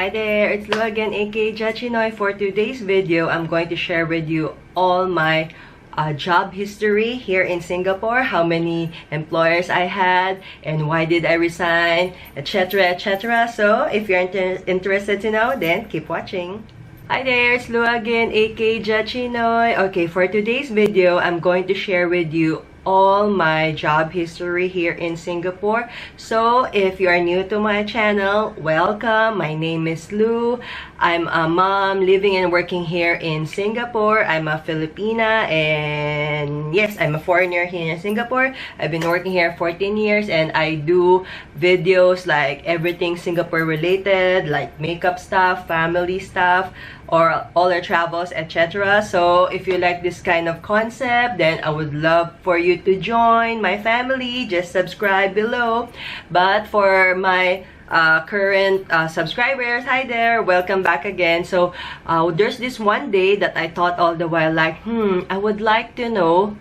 Hi there, it's Lu again, aka Jachinoy. For today's video, I'm going to share with you all my job history here in Singapore, how many employers I had, and why did I resign, etc, etc. So, if you're interested to know, then keep watching. Hi there, it's Lu again, aka Jachinoy. Okay, for today's video, I'm going to share with you all my job history here in Singapore. So if you are new to my channel, welcome. My name is Lu. I'm a mom living and working here in Singapore. I'm a Filipina, and yes, I'm a foreigner here in Singapore. I've been working here 14 years, and I do videos like everything Singapore related, like makeup stuff, family stuff, or all our travels, etc. So if you like this kind of concept, then I would love for you to join my family. Just subscribe below. But for my current subscribers, hi there, welcome back again. So there's this one day that I thought all the while, like, I would like to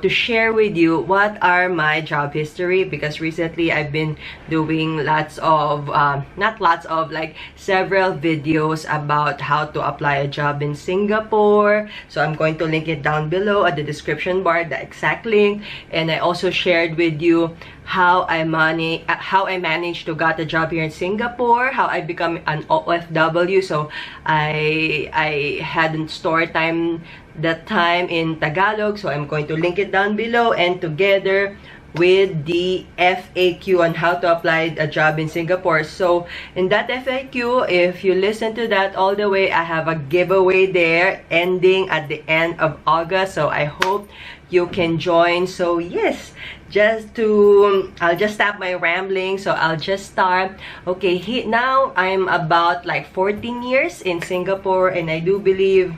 share with you what are my job history, because recently I've been doing lots of like several videos about how to apply a job in Singapore. So I'm going to link it down below at the description bar, the exact link. And I also shared with you how I managed to get a job here in Singapore, how I become an OFW. So I hadn't store time that time in Tagalog, so I'm going to link it down below, and together with the FAQ on how to apply a job in Singapore. So in that FAQ, if you listen to that all the way, I have a giveaway there ending at the end of August. So I hope you can join. So yes, I'll just stop my rambling. So I'll just start. Okay, now I'm about like 14 years in Singapore, and I do believe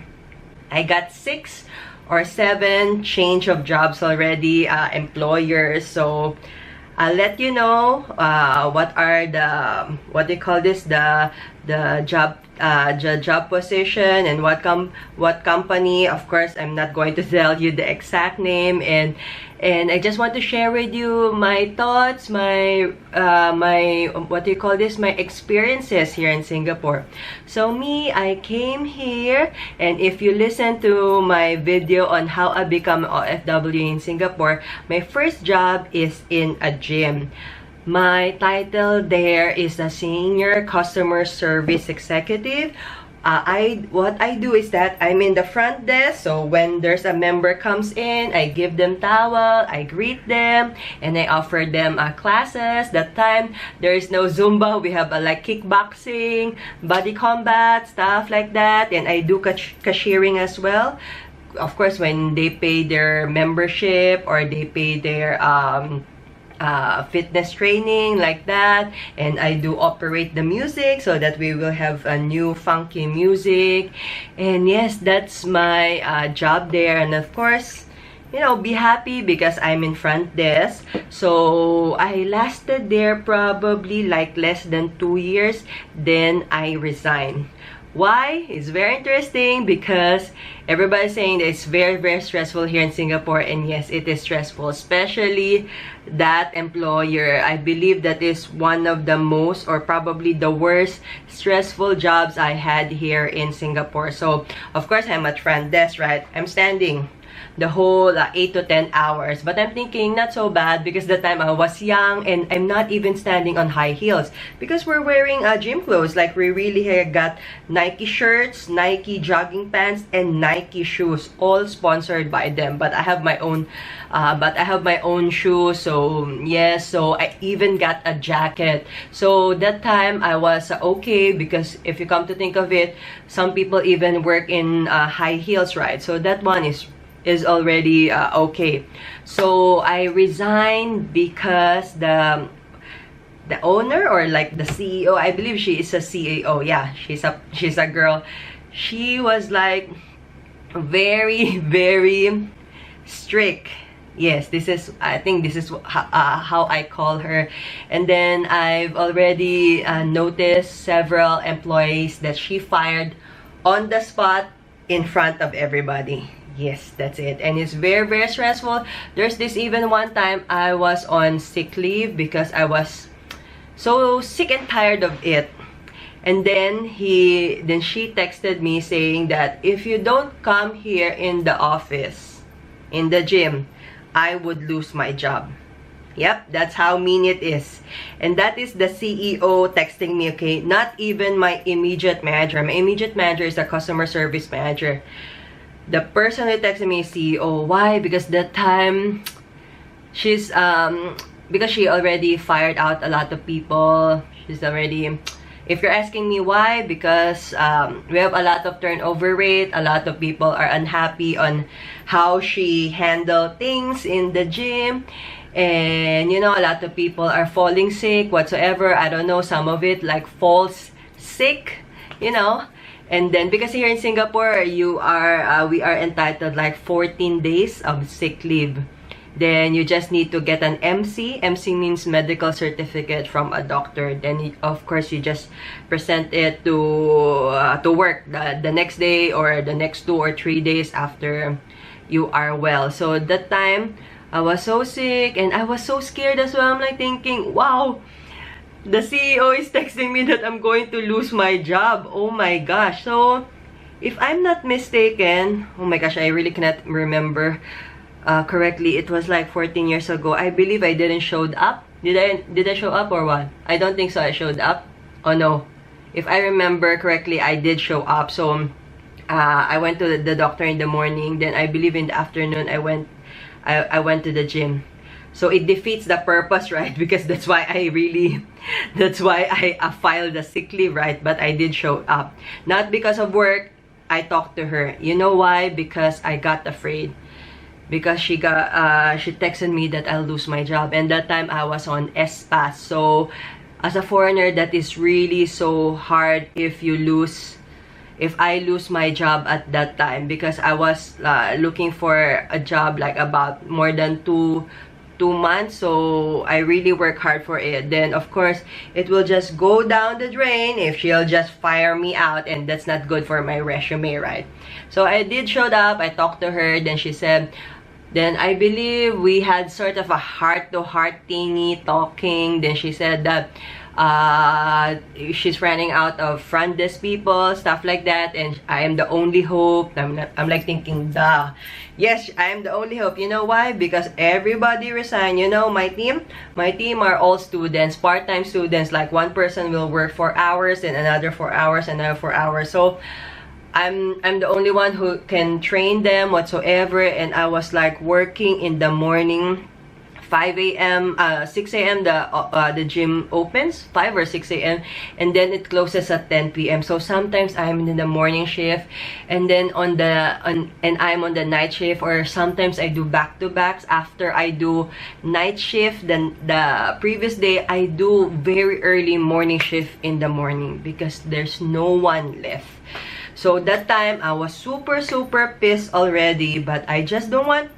I got 6 or 7 change of jobs already, employers. So I'll let you know what are the, what they call this, the job position and what company. Of course, I'm not going to tell you the exact name, and I just want to share with you my thoughts, my what do you call this, my experiences here in Singapore. So me, I came here, and if you listen to my video on how I become an OFW in Singapore, my first job is in a gym. My title there is a Senior Customer Service Executive. What I do is that I'm in the front desk. So when there's a member comes in, I give them towel, I greet them, and I offer them classes. That time there is no Zumba. We have like kickboxing, body combat, stuff like that, and I do cashiering as well. Of course, when they pay their membership or they pay their fitness training, like that, and I do operate the music so that we will have a new funky music. And yes, that's my job there. And of course, you know, be happy because I'm in front desk. So I lasted there probably like less than 2 years, then I resigned. Why? It's very interesting because everybody's saying that it's very, very stressful here in Singapore, and yes, it is stressful, especially that employer. I believe that is one of the most, or probably the worst, stressful jobs I had here in Singapore. So of course, I'm at front desk, right? I'm standing the whole 8 to 10 hours, but I'm thinking not so bad because the time I was young, and I'm not even standing on high heels because we're wearing gym clothes. Like we really got Nike shirts, Nike jogging pants, and Nike shoes, all sponsored by them. But I have my own shoes. So yes, so I even got a jacket. So that time I was okay, because if you come to think of it, some people even work in high heels, right? So that one is already okay. So I resigned because the owner, or like the CEO, I believe she is a CEO. Yeah, she's a girl. She was like very, very strict. Yes, I think this is how I call her. And then I've already noticed several employees that she fired on the spot in front of everybody. Yes, that's it. And it's very, very stressful. There's this even one time I was on sick leave because I was so sick and tired of it. And then she texted me saying that if you don't come here in the office, in the gym, I would lose my job. Yep, that's how mean it is. And that is the CEO texting me, okay? Not even my immediate manager. My immediate manager is a customer service manager. The person who texted me is CEO. Why? Because that time, because she already fired out a lot of people. She's already... If you're asking me why, because we have a lot of turnover rate. A lot of people are unhappy on how she handled things in the gym. And, you know, a lot of people are falling sick, whatsoever. I don't know, some of it, like, falls sick, you know. And then, because here in Singapore, we are entitled, like, 14 days of sick leave. Then, you just need to get an MC. MC means medical certificate from a doctor. Then, of course, you just present it to work the next day or the next 2 or 3 days after you are well. So, that time, I was so sick and I was so scared as well. I'm like thinking, wow, the CEO is texting me that I'm going to lose my job. Oh my gosh. So, if I'm not mistaken, oh my gosh, I really cannot remember correctly. It was like 14 years ago. I believe I didn't showed up. Did I show up or what? I don't think so. I showed up. Oh no. If I remember correctly, I did show up. So, I went to the doctor in the morning. Then I believe in the afternoon, I went to the gym. So it defeats the purpose, right? Because that's why I filed the sick leave, right? But I did show up. Not because of work. I talked to her. You know why? Because I got afraid. Because she texted me that I'll lose my job. And that time I was on SPAS. So as a foreigner, that is really so hard if I lose my job at that time, because I was looking for a job like about more than two months. So I really work hard for it. Then of course it will just go down the drain if she'll just fire me out, and that's not good for my resume, right? So I did showed up. I talked to her. Then she said, then I believe we had sort of a heart-to-heart thingy talking. Then she said that she's running out of front desk people, stuff like that, and I am the only hope. I'm like thinking, duh. Yes, I am the only hope. You know why? Because everybody resigned. You know, my team are all students, part-time students. Like one person will work 4 hours, and another 4 hours, another 4 hours. So I'm the only one who can train them whatsoever. And I was like working in the morning, 5 a.m. 6 a.m. the gym opens, 5 or 6 a.m. and then it closes at 10 p.m. So sometimes I'm in the morning shift, and then and I'm on the night shift, or sometimes I do back-to-backs. After I do night shift, then the previous day I do very early morning shift in the morning because there's no one left. So that time I was super pissed already, but I just don't want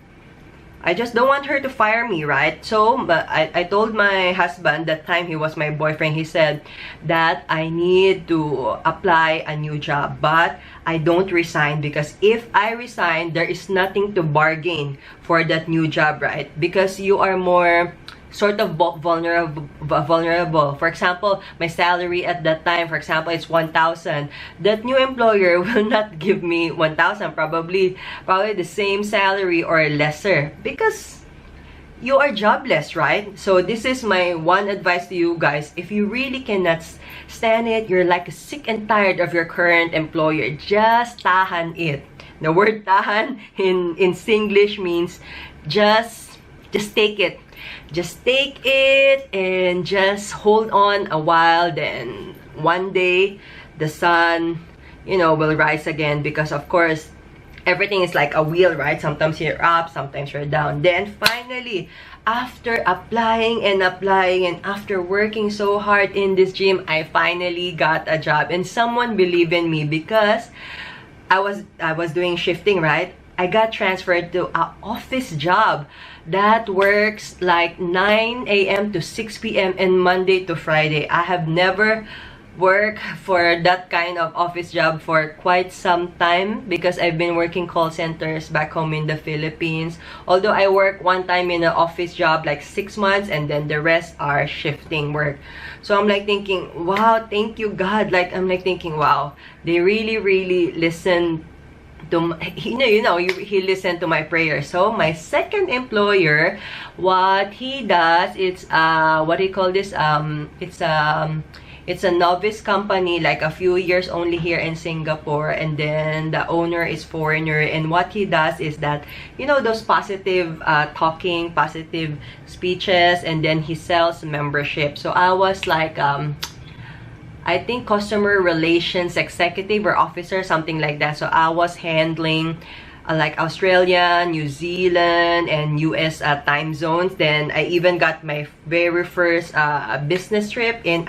her to fire me, right? So, but I told my husband, that time he was my boyfriend, he said that I need to apply a new job, but I don't resign, because if I resign, there is nothing to bargain for that new job, right? Because you are more sort of vulnerable. For example, my salary at that time, for example, it's 1,000. That new employer will not give me 1,000, probably the same salary or lesser, because you are jobless, right? So this is my one advice to you guys. If you really cannot stand it, you're like sick and tired of your current employer, just tahan it. The word tahan in Singlish means just take it. Just take it and just hold on a while. Then one day the sun, you know, will rise again, because of course everything is like a wheel, right? Sometimes you're up, sometimes you're down. Then finally, after applying and after working so hard in this gym, I finally got a job, and someone believed in me, because I was doing shifting, right? I got transferred to an office job that works like 9 a.m. to 6 p.m. and Monday to Friday. I have never work for that kind of office job for quite some time because I've been working call centers back home in the Philippines. Although I work one time in an office job like 6 months, and then the rest are shifting work. So I'm like thinking, wow, thank you God. Like I'm like thinking, wow, they really listen to, he listened to my prayer. So my second employer, what he does, it's what do you call this, it's a novice company, like a few years only here in Singapore, and then the owner is foreigner. And what he does is that, you know, those positive talking, positive speeches, and then he sells membership. So I was like I think customer relations executive or officer, something like that. So I was handling like Australia, New Zealand, and US time zones. Then I even got my very first business trip in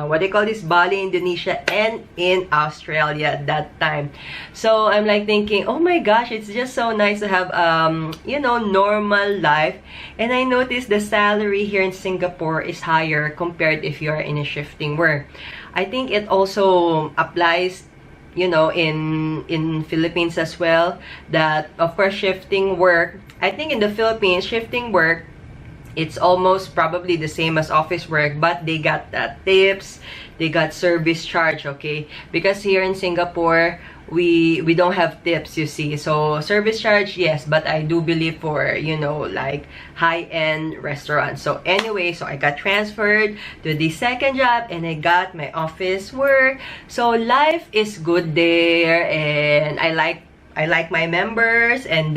what they call this, Bali, Indonesia, and in Australia at that time. So I'm like thinking, oh my gosh, it's just so nice to have you know, normal life. And I noticed the salary here in Singapore is higher compared if you're in a shifting work. I think it also applies, you know, in Philippines as well, that of course shifting work, I think in the Philippines shifting work, it's almost probably the same as office work, but they got tips, they got service charge, okay? Because here in Singapore, we don't have tips, you see. So service charge, yes, but I do believe for, you know, like high-end restaurants. So anyway, so I got transferred to the second job and I got my office work. So life is good there, and I like my members, and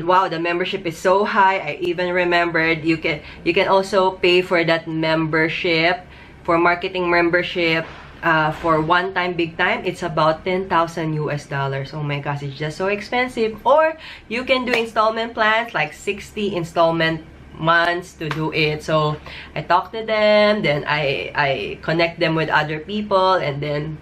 wow, the membership is so high. I even remembered you can also pay for that membership, for marketing membership, for one time big time. It's about 10,000 US dollars. Oh my gosh, it's just so expensive. Or you can do installment plans, like 60 installment months to do it. So I talk to them, then I connect them with other people, and then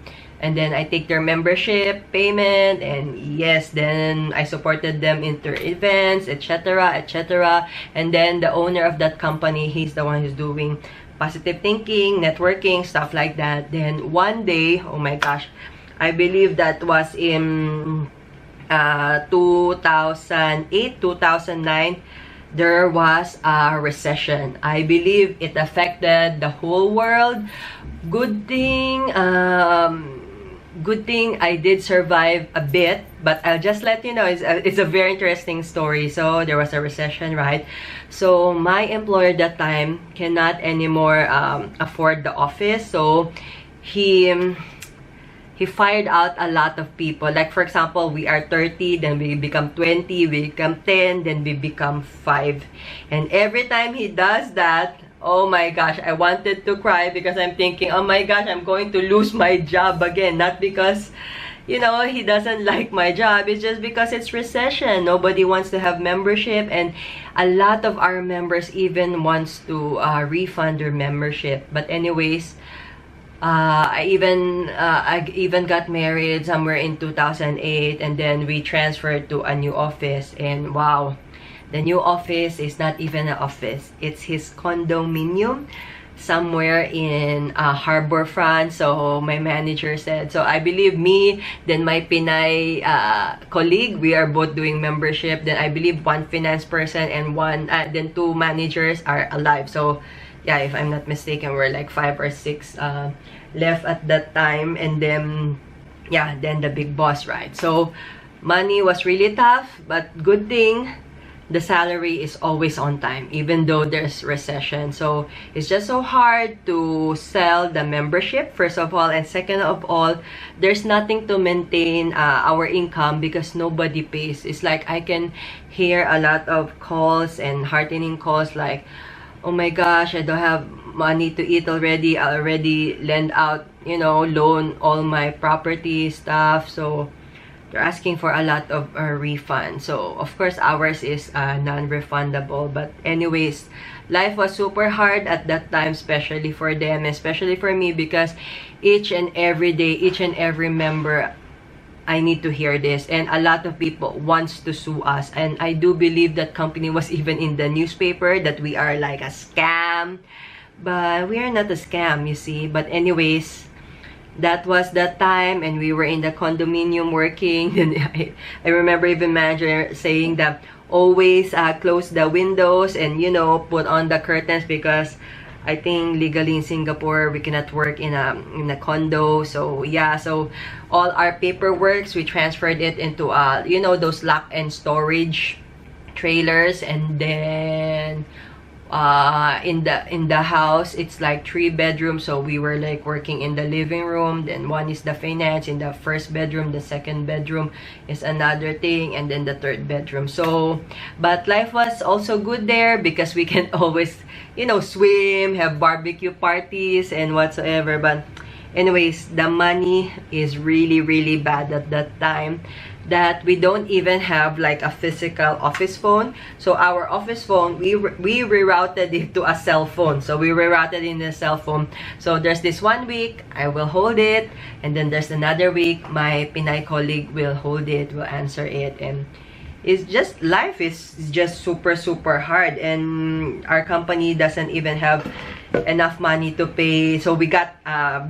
I take their membership payment, and yes, then I supported them into events, etc, etc. And then the owner of that company, he's the one who's doing positive thinking, networking, stuff like that. Then one day, oh my gosh, I believe that was in 2008, 2009, there was a recession. I believe it affected the whole world. Good thing I did survive a bit, but I'll just let you know, it's a very interesting story. So there was a recession, right? So my employer at that time cannot anymore afford the office, so he fired out a lot of people. Like for example, we are 30, then we become 20, we become 10, then we become 5. And every time he does that, oh my gosh, I wanted to cry because I'm thinking, oh my gosh, I'm going to lose my job again. Not because, you know, he doesn't like my job. It's just because it's recession. Nobody wants to have membership, and a lot of our members even wants to refund their membership. But anyways, I even got married somewhere in 2008, and then we transferred to a new office, and wow, the new office is not even an office. It's his condominium somewhere in Harbor France. So my manager said, so I believe me, then my Pinay colleague, we are both doing membership. Then I believe one finance person and then 2 managers are alive. So yeah, if I'm not mistaken, we're like 5 or 6 left at that time. And then yeah, then the big boss, right? So money was really tough, but good thing the salary is always on time, even though there's recession. So it's just so hard to sell the membership, first of all, and second of all, there's nothing to maintain our income because nobody pays. It's like I can hear a lot of calls and heartening calls like, oh my gosh, I don't have money to eat already. I already lend out, you know, loan all my property stuff. So they're asking for a lot of refund. So of course ours is non-refundable. But anyways, life was super hard at that time, especially for them, especially for me, because each and every day, each and every member, I need to hear this, and a lot of people wants to sue us. And I do believe that company was even in the newspaper that we are like a scam. But we are not a scam, you see. But anyways, that was that time, and we were in the condominium working. And I remember even manager saying that always close the windows and, you know, put on the curtains, because I think legally in Singapore we cannot work in a condo. So yeah, so all our paperwork, we transferred it into you know, those lock and storage trailers. And then in the house, it's like 3 bedrooms, so we were like working in the living room, then one is the finance in the first bedroom, the second bedroom is another thing, and then the third bedroom. So but life was also good there, because we can always, you know, swim, have barbecue parties and whatsoever. But anyways, the money is really, really bad at that time, that we don't even have like a physical office phone. So our office phone, we rerouted it to a cell phone. So we rerouted in the cell phone. So there's this 1 week I will hold it, and then there's another week my Pinay colleague will hold it, will answer it. And it's just, life is just super hard, and our company doesn't even have enough money to pay. So we got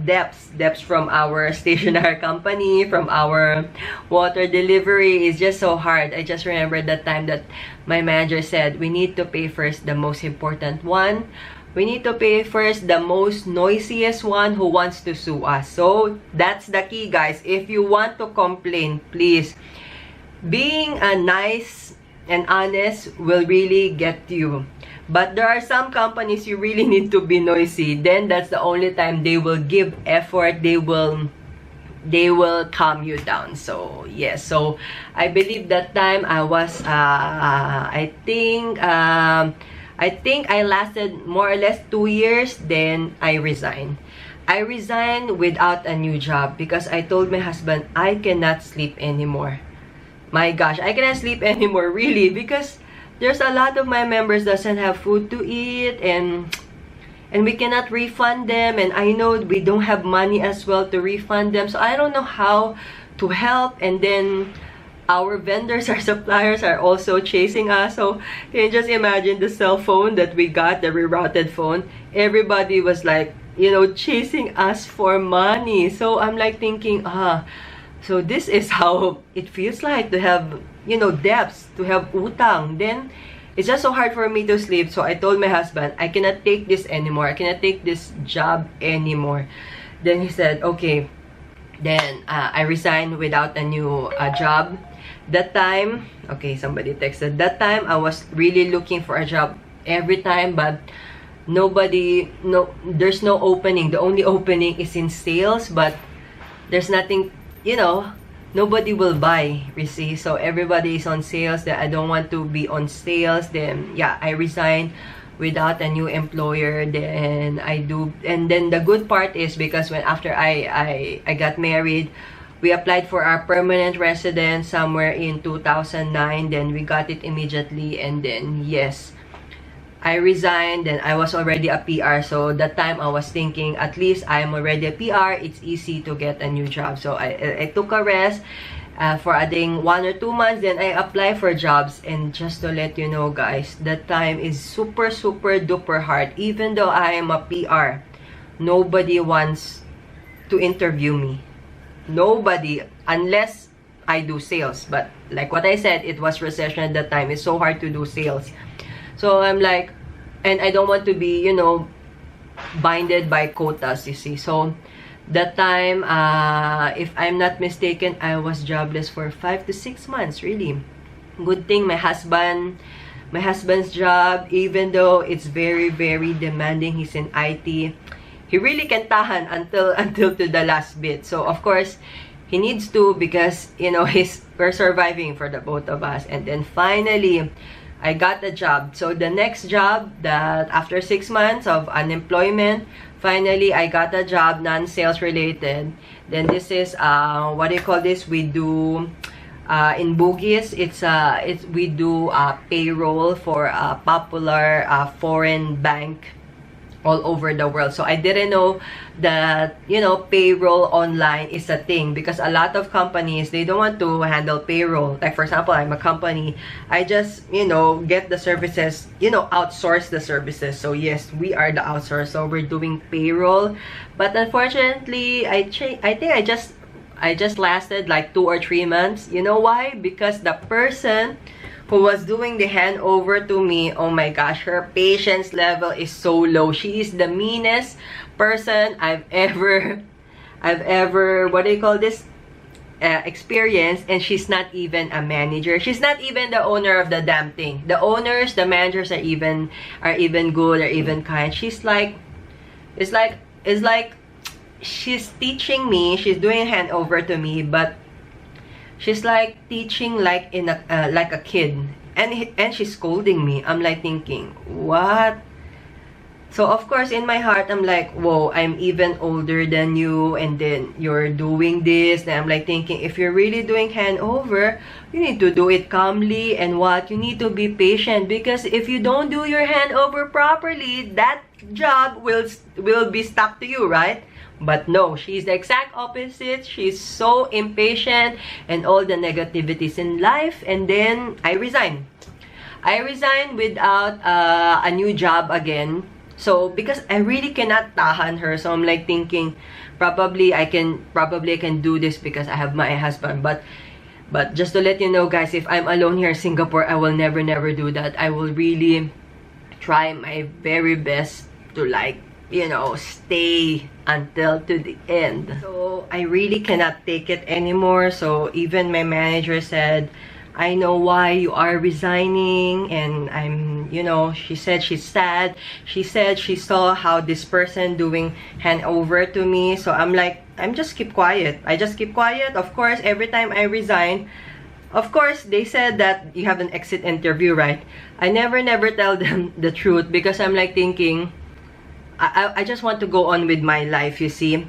debts from our stationery company, from our water delivery. It's just so hard. I just remember that time that my manager said, we need to pay first the most important one. We need to pay first the most noisiest one who wants to sue us. So that's the key, guys. If you want to complain, please, being nice and honest will really get you. But there are some companies you really need to be noisy. Then that's the only time they will give effort. They will calm you down. So yes, so I believe that time I was I think I lasted more or less 2 years. Then I resigned. I resigned without a new job, because I told my husband I cannot sleep anymore. My gosh, I cannot sleep anymore, really, because there's a lot of my members doesn't have food to eat, and we cannot refund them, and I know we don't have money as well to refund them. So I don't know how to help. And then our vendors, our suppliers are also chasing us. So can you just imagine the cell phone that we got, the rerouted phone? Everybody was like, you know, chasing us for money. So I'm like thinking, so this is how it feels like to have, you know, debts, to have utang. Then it's just so hard for me to sleep. So I told my husband, I cannot take this anymore. I cannot take this job anymore. Then he said, okay. Then I resigned without a new job. That time, okay, somebody texted. That time I was really looking for a job every time, but there's no opening. The only opening is in sales, but there's nothing, you know, nobody will buy, you see. So everybody is on sales. That I don't want to be on sales. Then yeah, I resigned without a new employer. Then and then the good part is, because when after I got married, we applied for our permanent residence somewhere in 2009. Then we got it immediately. And then yes, I resigned. Then I was already a PR. So that time I was thinking, at least I'm already a PR. It's easy to get a new job. So I took a rest for I think 1 or 2 months. Then I applied for jobs. And just to let you know, guys, that time is super duper hard. Even though I am a PR, nobody wants to interview me. Nobody, unless I do sales. But like what I said, it was recession at that time. It's so hard to do sales. So I'm like, and I don't want to be, you know, binded by quotas, you see. So that time, if I'm not mistaken, I was jobless for 5 to 6 months, really. Good thing my husband's job, even though it's very demanding, he's in IT, he really can tahan until to the last bit. So of course, he needs to, because, you know, we're surviving for the both of us. And then finally, I got a job. So the next job, that after 6 months of unemployment, finally I got a job, non-sales related. Then this is what do you call this? We do in Bugis. We do payroll for a popular foreign bank all over the world. So I didn't know that, you know, payroll online is a thing, because a lot of companies, they don't want to handle payroll. Like, for example, I'm a company, I just, you know, get the services, you know, outsource the services. So yes, we are the outsource, so we're doing payroll. But unfortunately, I think I just lasted like 2 or 3 months. You know why? Because the person who was doing the handover to me, oh my gosh, her patience level is so low. She is the meanest person I've ever, what do you call this, experienced. And she's not even a manager. She's not even the owner of the damn thing. The owners, the managers are even good, are even kind. She's like, it's like she's teaching me, she's doing handover to me, but she's like teaching like in a like a kid, and she's scolding me. I'm like thinking, what? So of course in my heart I'm like, whoa, I'm even older than you, and then you're doing this. Then I'm like thinking, if you're really doing handover, you need to do it calmly, and what, you need to be patient, because if you don't do your handover properly, that job will be stuck to you, right? But no, she's the exact opposite. She's so impatient and all the negativities in life. And then I resigned. I resigned without a new job again. So because I really cannot tahan her, so I'm like thinking, probably I can do this because I have my husband. But just to let you know, guys, if I'm alone here in Singapore, I will never do that. I will really try my very best to, like, you know, stay until to the end. So I really cannot take it anymore. So even my manager said, I know why you are resigning, and I'm, you know, she said she's sad. She said she saw how this person doing handover to me. So I'm like, I'm just keep quiet. I just keep quiet. Of course, every time I resign, of course, they said that you have an exit interview, right? I never tell them the truth, because I'm like thinking, I just want to go on with my life, you see.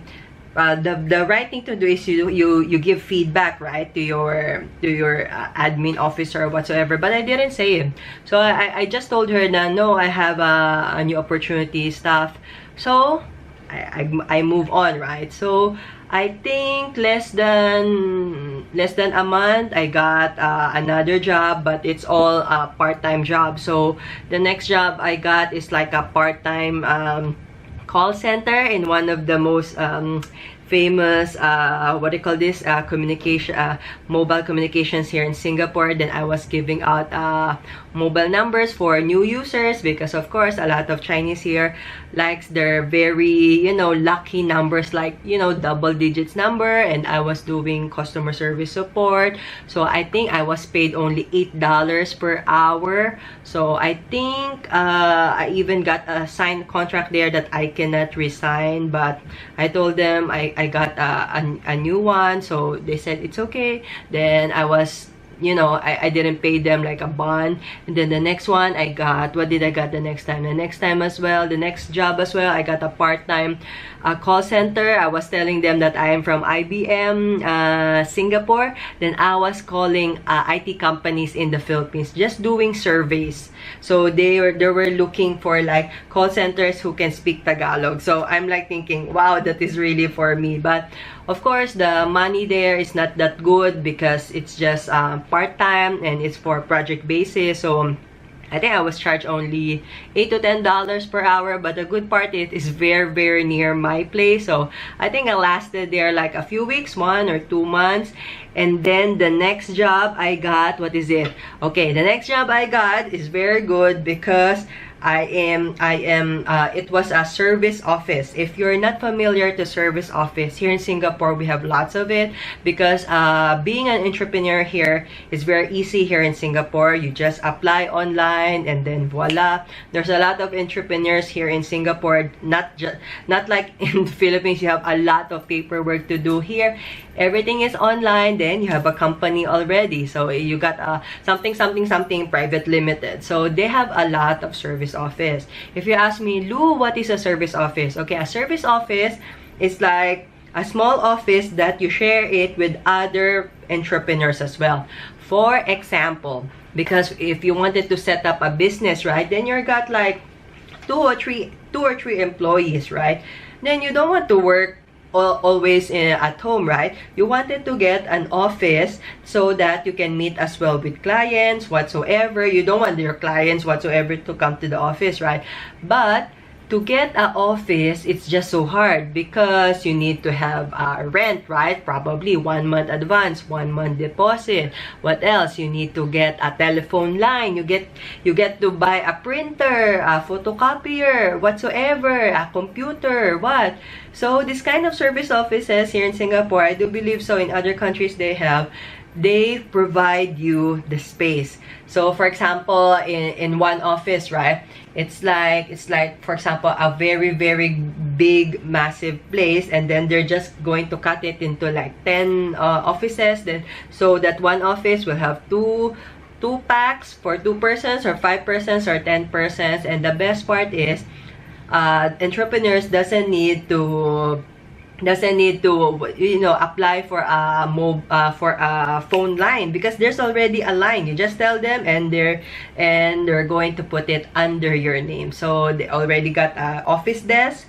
The right thing to do is you give feedback, right, to your admin officer or whatsoever. But I didn't say it. So I just told her that no, I have a new opportunity stuff. So I move on, right? So I think less than a month, I got another job, but it's all a part-time job. So the next job I got is like a part-time call center in one of the most famous what do you call this, mobile communications here in Singapore. Then I was giving out mobile numbers for new users, because of course a lot of Chinese here likes their very, you know, lucky numbers, like, you know, double digits number. And I was doing customer service support, so I think I was paid only $8 per hour. So I think I even got a signed contract there that I cannot resign, but I told them I got a new one, so they said it's okay. Then I was, you know, I didn't pay them like a bond. And then the next one I got, what did I got the next time? The next time as well, the next job as well, I got a part-time call center. I was telling them that I am from IBM Singapore. Then I was calling IT companies in the Philippines, just doing surveys. So they were looking for like call centers who can speak Tagalog. So I'm like thinking, wow, that is really for me. But of course, the money there is not that good, because it's just part-time and it's for project basis. So I think I was charged only $8 to $10 per hour, but the good part is it's very near my place. So I think I lasted there like a few weeks, 1 or 2 months. And then the next job I got, what is it? Okay, the next job I got is very good, because it was a service office. If you're not familiar to service office, here in Singapore, we have lots of it, because being an entrepreneur here is very easy here in Singapore. You just apply online, and then voila. There's a lot of entrepreneurs here in Singapore, not like in the Philippines, you have a lot of paperwork to do. Here, everything is online, then you have a company already. So you got something private limited. So they have a lot of service office. If you ask me, Lou, what is a service office? Okay, a service office is like a small office that you share it with other entrepreneurs as well. For example, because if you wanted to set up a business, right, then you got like 2 or 3 2 or 3 employees, right? Then you don't want to work always at home, right? You wanted to get an office so that you can meet as well with clients whatsoever. You don't want your clients whatsoever to come to the office, right? But to get an office, it's just so hard because you need to have rent, right? Probably 1 month advance, 1 month deposit. What else? You need to get a telephone line. You get to buy a printer, a photocopier, whatsoever, a computer, what? So this kind of service offices here in Singapore, I do believe so in other countries they provide you the space. So for example, in one office, right, it's like for example a very big massive place, and then they're just going to cut it into like 10 offices, then so that one office will have two packs for 2 persons or 5 persons or 10 persons. And the best part is entrepreneurs doesn't need to you know apply for a phone line, because there's already a line. You just tell them and they're going to put it under your name. So they already got a office desk,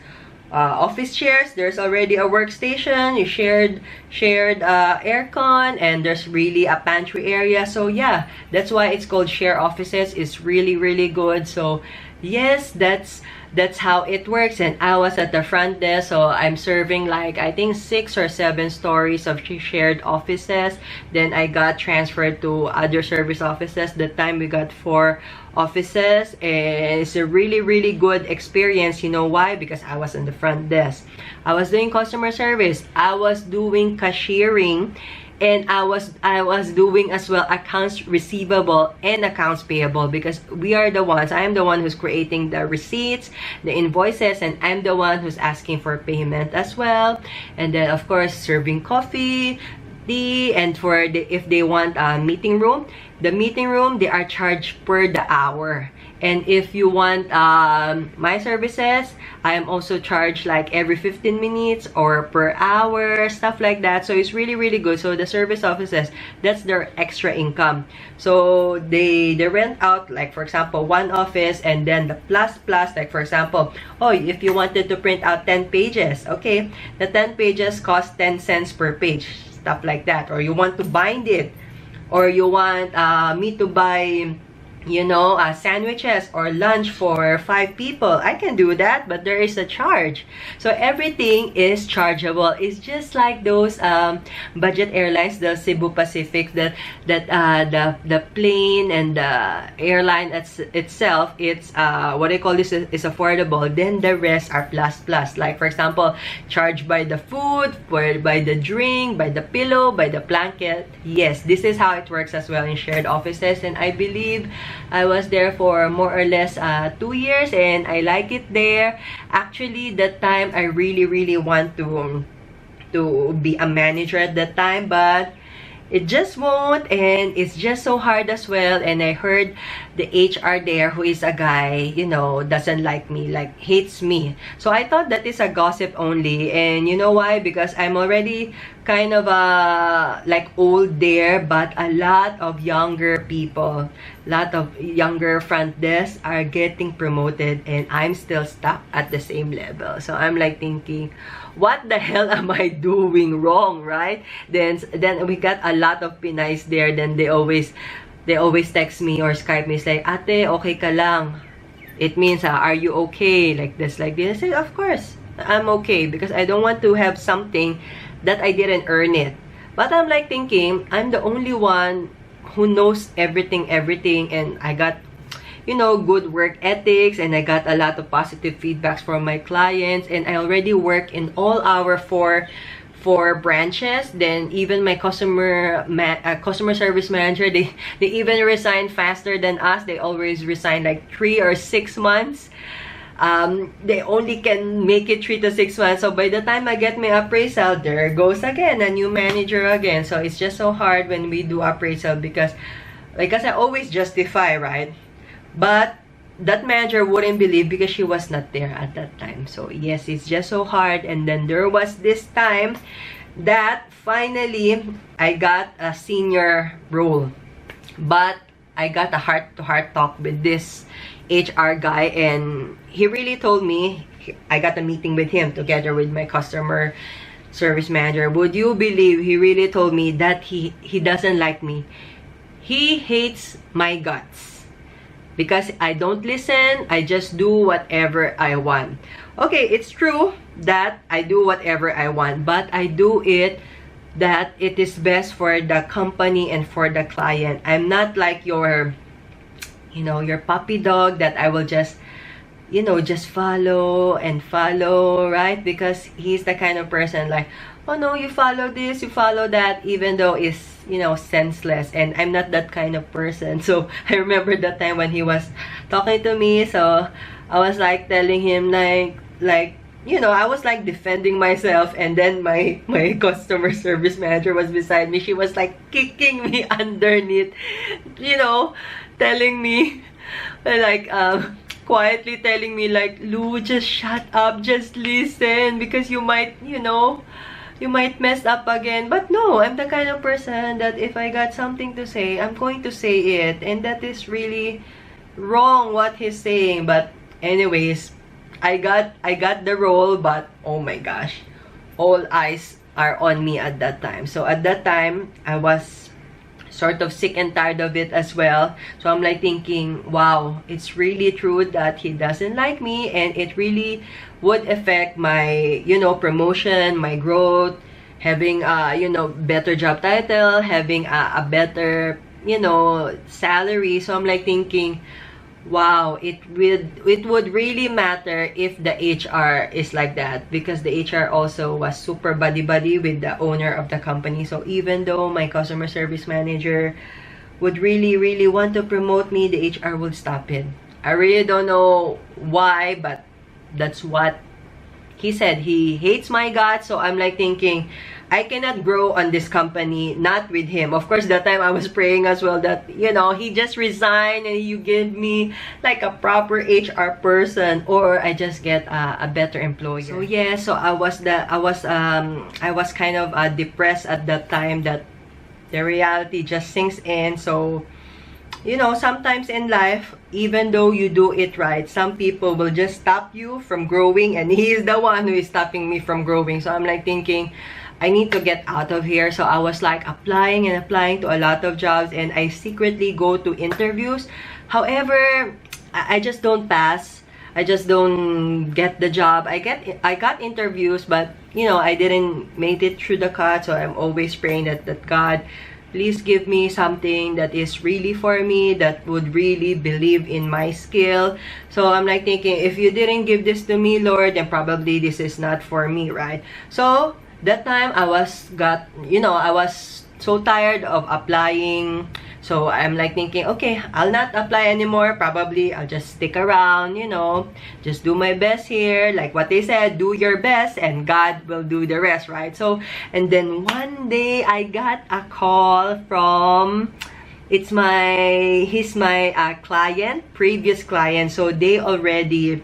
office chairs, there's already a workstation, you shared aircon, and there's really a pantry area. So yeah, that's why it's called share offices. It's really good. So yes, that's how it works. And I was at the front desk, so I'm serving like I think 6 or 7 stories of shared offices. Then I got transferred to other service offices. That time we got 4 offices, and it's a really good experience. You know why? Because I was on the front desk, I was doing customer service, I was doing cashiering, and I was doing as well accounts receivable and accounts payable, because I am the one who's creating the receipts, the invoices, and I'm the one who's asking for payment as well. And then of course serving coffee, tea, and if they want a meeting room, the meeting room, they are charged per the hour. And if you want my services, I am also charged like every 15 minutes or per hour, stuff like that. So it's really good. So the service offices, that's their extra income. So they rent out, like for example, 1 office, and then the plus, like for example, oh, if you wanted to print out 10 pages, okay, the 10 pages cost 10 cents per page, stuff like that. Or you want to bind it, or you want me to buy, you know, sandwiches or lunch for 5 people, I can do that, but there is a charge. So everything is chargeable. It's just like those budget airlines, the Cebu Pacific, the plane and the airline itself, it's what I call this is affordable. Then the rest are plus. Like for example, charged by the food, by the drink, by the pillow, by the blanket. Yes, this is how it works as well in shared offices. And I believe I was there for more or less 2 years, and I like it there. Actually, that time I really want to be a manager at that time, but it just won't, and it's just so hard as well. And I heard the HR there, who is a guy, you know, doesn't like me, like hates me. So I thought that is a gossip only. And you know why? Because I'm already kind of like old there, but a lot of younger people, lot of younger front desks are getting promoted, and I'm still stuck at the same level. So I'm like thinking, what the hell am I doing wrong, right? Then we got a lot of Pinays there. Then they always text me or Skype me, say, "Ate, okay ka lang?" It means, are you okay? Like this. I said, of course, I'm okay, because I don't want to have something that I didn't earn it. But I'm like thinking, I'm the only one who knows everything, and I got, you know, good work ethics, and I got a lot of positive feedbacks from my clients, and I already work in all our four branches. Then even my customer service manager, they even resign faster than us. They always resign like 3 or 6 months. They only can make it 3 to 6 months. So by the time I get my appraisal, there goes again a new manager again. So it's just so hard when we do appraisal, because I always justify, right? But that manager wouldn't believe, because she was not there at that time. So yes, it's just so hard. And then there was this time that finally I got a senior role, but I got a heart-to-heart talk with this HR guy, and he really told me, I got a meeting with him together with my customer service manager. Would you believe he really told me that he doesn't like me? He hates my guts because I don't listen. I just do whatever I want. Okay, it's true that I do whatever I want, but I do it that it is best for the company and for the client. I'm not like your, you know, your puppy dog that I will just, you know, just follow and follow, right? Because he's the kind of person like, oh no, you follow this, you follow that, even though it's, you know, senseless. And I'm not that kind of person. So I remember that time when he was talking to me, so I was like telling him like you know, I was like defending myself, and then my customer service manager was beside me. She was like kicking me underneath, you know, telling me like quietly telling me like, Lou, just shut up, just listen, because you might, you know, you might mess up again. But no, I'm the kind of person that if I got something to say, I'm going to say it, and that is really wrong what he's saying. But anyways, I got the role, but oh my gosh, all eyes are on me at that time. So at that time, I was sort of sick and tired of it as well. So I'm like thinking, wow, it's really true that he doesn't like me, and it really would affect my, you know, promotion, my growth, having you know, better job title, having a better, you know, salary. So I'm like thinking, wow, it would really matter if the HR is like that, because the HR also was super buddy with the owner of the company. So even though my customer service manager would really want to promote me, the HR would stop it. I really don't know why, but that's what he said. He hates my guts. So I'm like thinking, I cannot grow on this company, not with him. Of course, that time I was praying as well that, you know, he just resign and you give me like a proper HR person, or I just get a better employer. So yeah, so I was kind of depressed at that time, that the reality just sinks in. So, you know, sometimes in life, even though you do it right, some people will just stop you from growing, and he is the one who is stopping me from growing. So I'm like thinking, I need to get out of here. So I was like applying to a lot of jobs, and I secretly go to interviews. However, I just don't pass. I just don't get the job. I got interviews, but you know, I didn't make it through the cut. So I'm always praying that God, please give me something that is really for me, that would really believe in my skill. So I'm like thinking, if you didn't give this to me, Lord, then probably this is not for me, right? So that time I was so tired of applying. So I'm like thinking, okay, I'll not apply anymore. Probably I'll just stick around, you know, just do my best here. Like what they said, do your best and God will do the rest, right? So, and then one day I got a call from, he's my client, previous client. So they already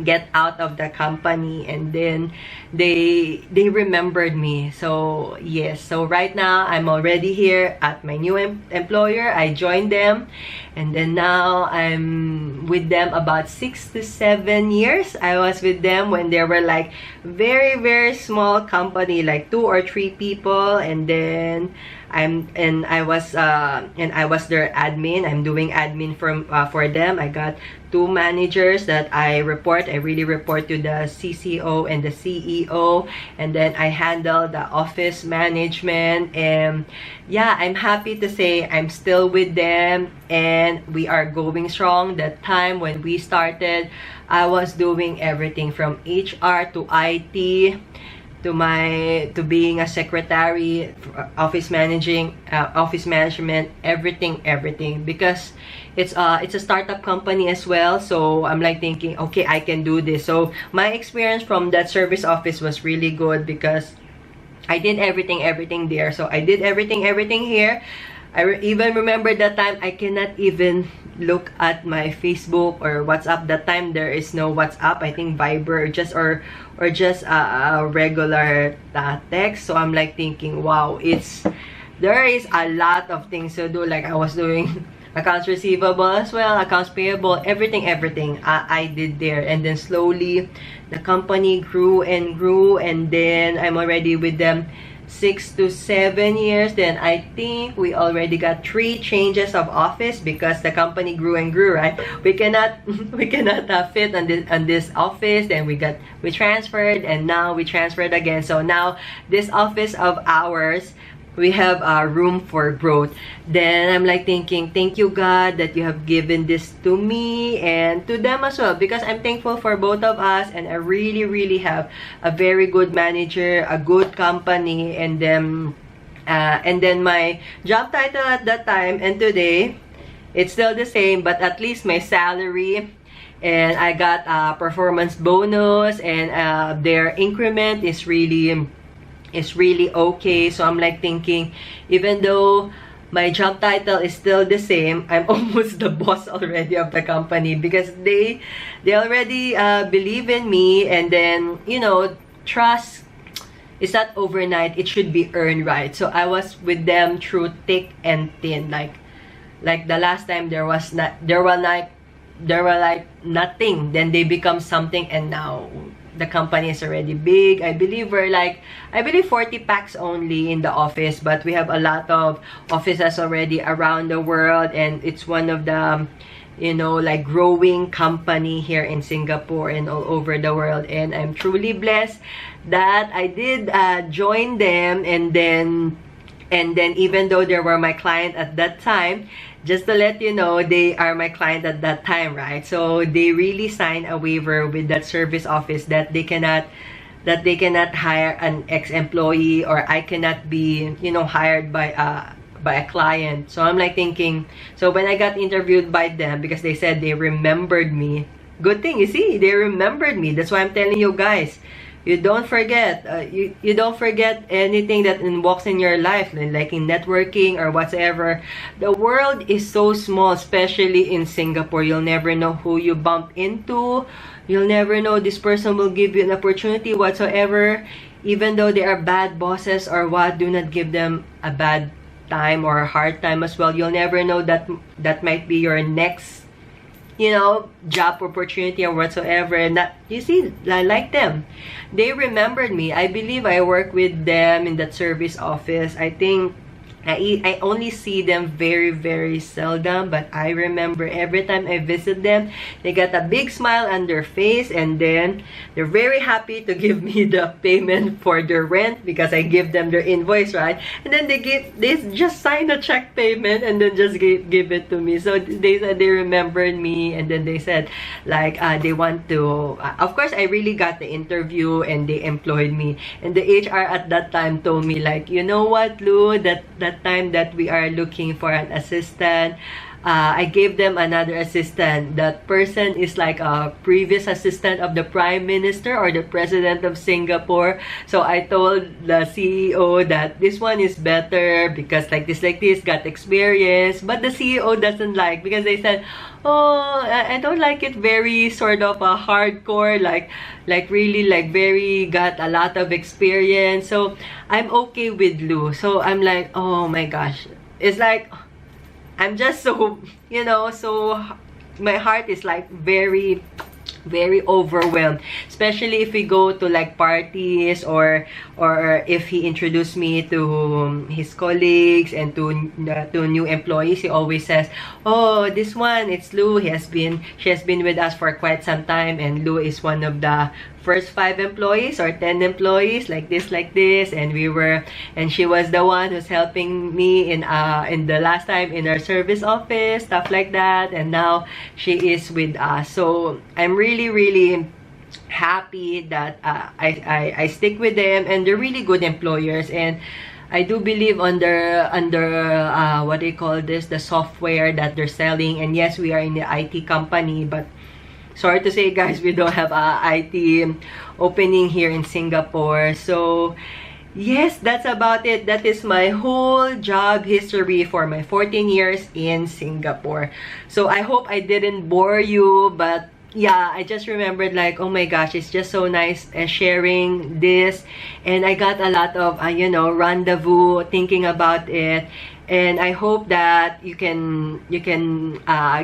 get out of the company, and then they remembered me. So yes, so right now I'm already here at my new employer. I joined them, and then now I'm with them about 6 to 7 years. I was with them when they were like very small company, like 2 or 3 people, and then I was their admin. I'm doing admin for them. I got 2 managers that I really report to the CCO and the CEO, and then I handle the office management. And yeah, I'm happy to say I'm still with them, and we are going strong. That time when we started, I was doing everything from HR to IT to being a secretary, office management, everything, because it's a startup company as well. So I'm like thinking, okay, I can do this. So my experience from that service office was really good, because I did everything there. So I did everything here. I even remember that time I cannot even look at my Facebook or WhatsApp. That time there is no WhatsApp. I think Viber or just a regular text. So I'm like thinking, wow, there is a lot of things to do. Like I was doing accounts receivable as well, accounts payable, everything I did there. And then slowly the company grew and grew, and then I'm already with them 6 to 7 years. Then I think we already got 3 changes of office because the company grew and grew, right? We cannot fit on this office. Then we transferred, and now we transferred again. So now this office of ours, we have room for growth. Then I'm like thinking, thank you God that you have given this to me and to them as well, because I'm thankful for both of us, and I really have a very good manager, a good company. And then my job title at that time and today, it's still the same, but at least my salary, and I got a performance bonus, and their increment is really okay. So I'm like thinking, even though my job title is still the same, I'm almost the boss already of the company, because they already believe in me. And then, you know, trust is not overnight, it should be earned, right? So I was with them through thick and thin. Like the last time there were like nothing, then they become something, and now the company is already big. I believe 40 packs only in the office, but we have a lot of offices already around the world, and it's one of the, you know, like growing company here in Singapore and all over the world. And I'm truly blessed that I did join them. And then even though they were my client at that time, just to let you know, they are my client at that time, right? So they really signed a waiver with that service office that they cannot hire an ex-employee, or I cannot be, you know, hired by a client. So I'm like thinking, so when I got interviewed by them, because they said they remembered me, good thing, you see, they remembered me. That's why I'm telling you guys, you don't forget, you don't forget anything that walks in your life, like in networking or whatever. The world is so small, especially in Singapore. You'll never know who you bump into. You'll never know, this person will give you an opportunity whatsoever. Even though they are bad bosses or what, do not give them a bad time or a hard time as well. You'll never know that might be your next, you know, job opportunity or whatsoever. And that, you see, I like them. They remembered me. I believe I work with them in that service office. I think I only see them very seldom, but I remember every time I visit them, they got a big smile on their face, and then they're very happy to give me the payment for their rent, because I give them their invoice, right? And then they just sign a check payment and then just give it to me. So they said they remembered me, and then they said like they want to, of course I really got the interview and they employed me. And the HR at that time told me like, you know what, Lou, that time that we are looking for an assistant, I gave them another assistant. That person is like a previous assistant of the Prime Minister or the President of Singapore. So I told the CEO that this one is better because like this got experience. But the CEO doesn't like, because they said, oh, I don't like it very sort of a hardcore, like really like very got a lot of experience. So I'm okay with Lou. So I'm like, oh my gosh, it's like I'm just so, you know, so my heart is like very overwhelmed, especially if we go to like parties, or if he introduced me to his colleagues and to new employees. He always says, oh, this one, it's Lou. She has been with us for quite some time, and Lou is one of the first 5 employees or 10 employees, like this, and she was the one who's helping me in the last time in our service office, stuff like that. And now she is with us. So I'm really happy that I stick with them, and they're really good employers. And I do believe under what they call this, the software that they're selling. And yes, we are in the IT company, but sorry to say, guys, we don't have a IT opening here in Singapore. So yes, that's about it. That is my whole job history for my 14 years in Singapore. So I hope I didn't bore you, but yeah, I just remembered like, oh my gosh, it's just so nice sharing this. And I got a lot of, you know, rendezvous thinking about it. and I hope that you can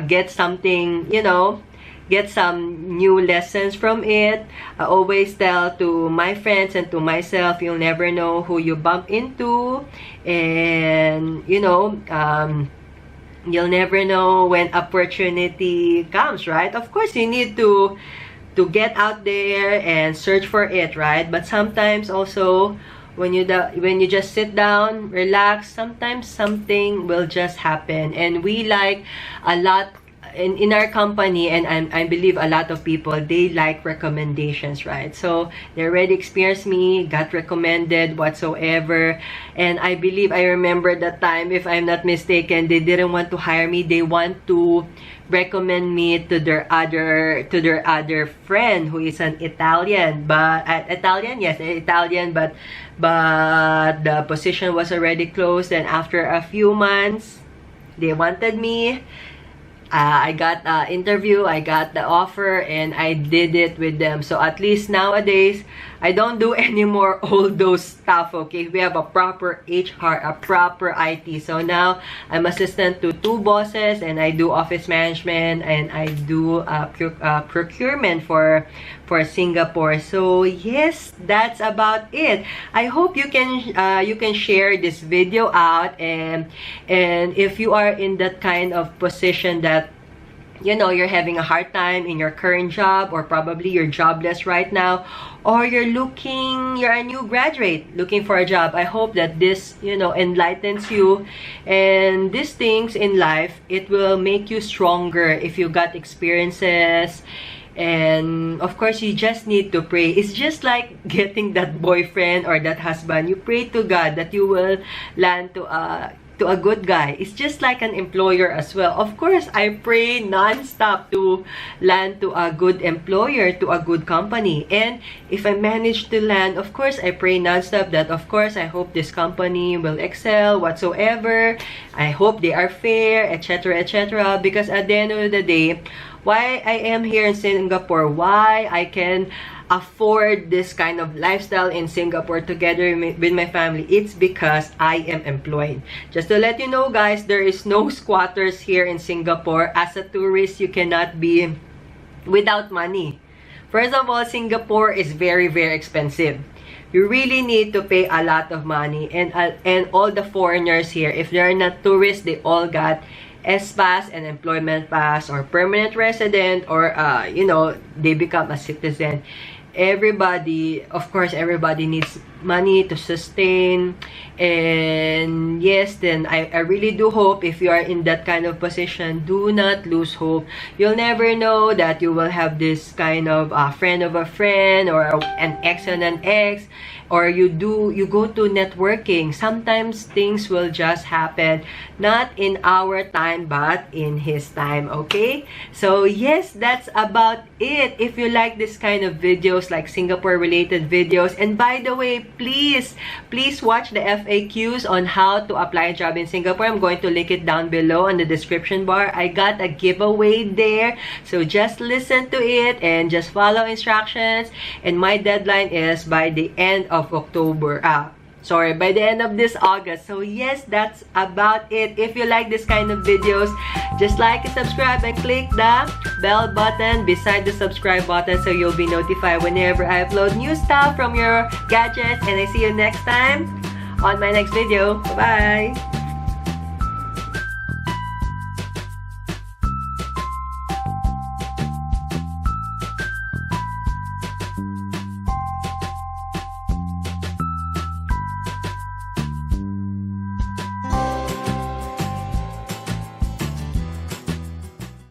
get something, you know, get some new lessons from it. I always tell to my friends and to myself, you'll never know who you bump into, and you know, you'll never know when opportunity comes, right? Of course, you need to get out there and search for it, right? But sometimes also, when you just sit down, relax, sometimes something will just happen. And we like a lot in our company, and I believe a lot of people, they like recommendations, right? So they already experienced me, got recommended whatsoever, and I believe, I remember that time, if I'm not mistaken, they didn't want to hire me. They want to recommend me to their other friend who is an Italian, but Italian, but the position was already closed. And after a few months, they wanted me. I got the interview, I got the offer, and I did it with them. So at least nowadays, I don't do anymore all those stuff, okay? We have a proper HR, a proper IT. So now, I'm assistant to 2 bosses, and I do office management, and I do procurement for Singapore. So yes, that's about it. I hope you can share this video out, and if you are in that kind of position that, you know, you're having a hard time in your current job, or probably you're jobless right now, or you're a new graduate looking for a job, I hope that this, you know, enlightens you. And these things in life, it will make you stronger if you got experiences. And of course, you just need to pray. It's just like getting that boyfriend or that husband. You pray to God that you will land to a good guy. It's just like an employer as well. Of course, I pray non-stop to land to a good employer, to a good company. And if I manage to land, of course, I pray non-stop that, of course, I hope this company will excel whatsoever. I hope they are fair, etc., etc. Because at the end of the day, why I am here in Singapore, why I can afford this kind of lifestyle in Singapore together with my family, it's because I am employed. Just to let you know, guys, there is no squatters here in Singapore. As a tourist, you cannot be without money. First of all, Singapore is very, very expensive. You really need to pay a lot of money, and all the foreigners here, if they're not tourists, they all got S-Pass and employment pass, or permanent resident, or you know, they become a citizen. Everybody, of course, everybody needs money to sustain. And yes, then I really do hope, if you are in that kind of position, do not lose hope. You'll never know that you will have this kind of friend of a friend, or an ex and an ex, or you go to networking. Sometimes things will just happen, not in our time, but in his time, okay? So yes, that's about it. If you like this kind of videos, like Singapore related videos, and by the way, please watch the FAQs on how to apply a job in Singapore. I'm going to link it down below in the description bar. I got a giveaway there, so just listen to it and just follow instructions. And my deadline is by the end of October. By the end of this August. So yes, that's about it. If you like this kind of videos, just like and subscribe, and click the bell button beside the subscribe button, so you'll be notified whenever I upload new stuff from your gadgets. And I see you next time on my next video. Bye bye.